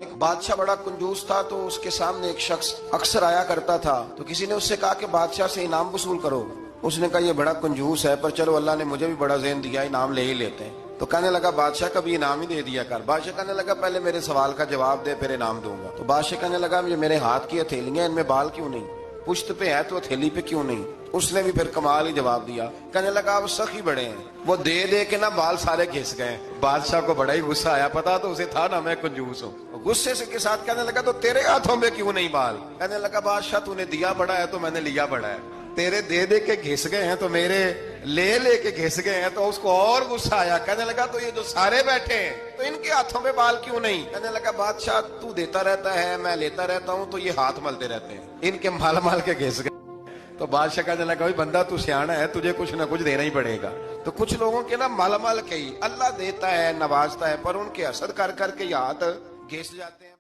ایک بادشاہ بڑا کنجوس تھا، تو اس کے سامنے ایک شخص اکثر آیا کرتا تھا، تو کسی نے اس سے کہا کہ بادشاہ سے انعام وصول کرو۔ اس نے کہا یہ بڑا کنجوس ہے، پر چلو اللہ نے مجھے بھی بڑا ذہن دیا، انعام لے ہی لیتے ہیں۔ تو کہنے لگا بادشاہ کا بھی انعام ہی دے دیا کر۔ بادشاہ کہنے لگا پہلے میرے سوال کا جواب دے پھر انعام دوں گا۔ تو بادشاہ کہنے لگا یہ میرے ہاتھ کی ہتھیلیاں، ان میں بال کیوں نہیں؟ پشت پہ ہے تو ہتھیلی پہ کیوں نہیں؟ اس نے بھی پھر کمال ہی جواب دیا۔ کہنے لگا آپ سخی بڑے ہیں، وہ دے دے کے نا بال سارے گھس گئے۔ بادشاہ کو بڑا ہی غصہ آیا، پتا تو اسے تھا نا میں کنجوس ہوں۔ غصے سے کے ساتھ کہنے لگا تو تیرے ہاتھوں میں کیوں نہیں بال؟ کہنے لگا بادشاہ تو نے دیا بڑا ہے تو میں نے لیا بڑا ہے، تیرے دے دے کے گھس گئے ہیں تو میرے لے لے کے گھس گئے ہیں۔ تو اس کو اور غصہ آیا، کہنے لگا تو یہ جو سارے بیٹھے ہیں تو ان کے ہاتھوں میں بال کیوں نہیں؟ کہنے لگا بادشاہ تو دیتا رہتا ہے، میں لیتا رہتا ہوں، تو یہ ہاتھ ملتے رہتے ہیں، ان کے مال مال کے گھس گئے۔ تو بادشاہ کہنے لگا بندہ تو سیانا ہے، تجھے کچھ نہ کچھ دینا ہی پڑے گا۔ تو کچھ لوگوں کے نا مال مال کے ہی اللہ دیتا ہے، نوازتا ہے، پر ان کے حسد کر کر کے یہ ہاتھ گھس جاتے ہیں۔